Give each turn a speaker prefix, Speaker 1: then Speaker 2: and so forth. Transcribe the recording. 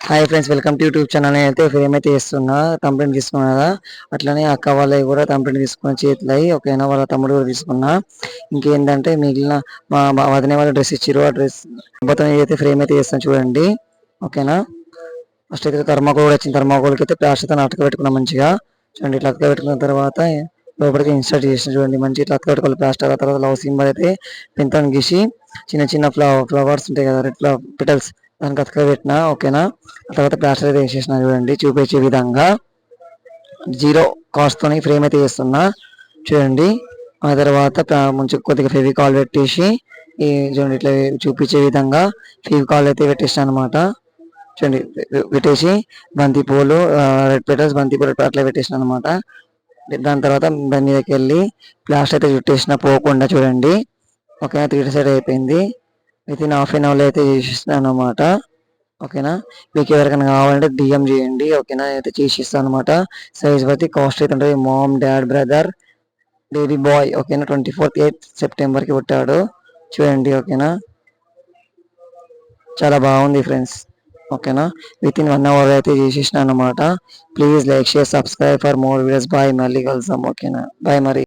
Speaker 1: Hi friends, welcome to YouTube channel. అయితే frame అయితే చేస్తున్నా, కంప్లైంట్ తీసుకున్నా కదా. అట్లనే అక్క వాళ్ళవి కూడా కంప్లైంట్ తీసుకున్న చేతులై ఓకేనా. వాళ్ళ తమ్ముడు కూడా తీసుకున్నా. ఇంకేంటంటే మిగిలిన మా వదిన వాళ్ళ డ్రెస్ ఇచ్చిరు, ఆ డ్రెస్ మొత్తం అయితే ఫ్రేమ్ అయితే చేస్తాను చూడండి ఓకేనా. ఫస్ట్ అయితే థర్మాకోల్ కూడా వచ్చింది. థర్మాకోల్కి అయితే ప్లాస్టర్తో అతక పెట్టుకున్నాం మంచిగా చూడండి. ఇట్లా అతక పెట్టుకున్న తర్వాత లోపలికి ఇన్సర్ట్ చేసిన చూడండి. మంచి ఇట్లా అతక పెట్టుకోవాలి ప్లాస్టర్. ఆ తర్వాత లవ్ సింబల్ అయితే పెంతం గీసి చిన్న చిన్న ఫ్లవర్స్ ఉంటాయి కదా, రెడ్ పెటల్స్, దానికి అతక పెట్టిన ఓకేనా. ఆ తర్వాత ప్లాస్టర్ అయితే వేసేసిన చూడండి. చూపించే విధంగా జీరో కాస్ట్ తోని ఫ్రేమ్ అయితే చేస్తున్నా చూడండి. ఆ తర్వాత మంచి కొద్దిగా ఫెవికాల్ పెట్టేసి ఈ చూడండి ఇట్లా చూపించే విధంగా ఫెవికాల్ అయితే పెట్టేసిన అనమాట చూడండి. పెట్టేసి బంతి పూలు, రెడ్ పెటల్స్, బంతి పూలు అట్లా పెట్టేసిన అనమాట. దాని తర్వాత దాని మీదకి వెళ్ళి ప్లాస్టర్ అయితే చుట్టేసిన పోకుండా చూడండి ఓకేనా. 3 సైడ్ అయిపోయింది. Within half an hour అయితే చేసేసినాను అనమాట ఓకేనా. మీకు ఎవరికైనా కావాలంటే డిఎం చేయండి ఓకేనా. అయితే చేసిస్తాను అనమాట. సైజ్ బట్టి కాస్ట్ అయితే ఉంటుంది. Mom, dad, brother, baby boy ఓకేనా. 24th సెప్టెంబర్కి పుట్టాడు చూడండి ఓకేనా. చాలా బాగుంది ఫ్రెండ్స్ ఓకేనా. విత్ ఇన్ 1 అవర్ అయితే చేసేసిన అనమాట. Please like, share, subscribe for more videos. Bye, మళ్ళీ కలుద్దాం ఓకేనా. బాయ్ మరి.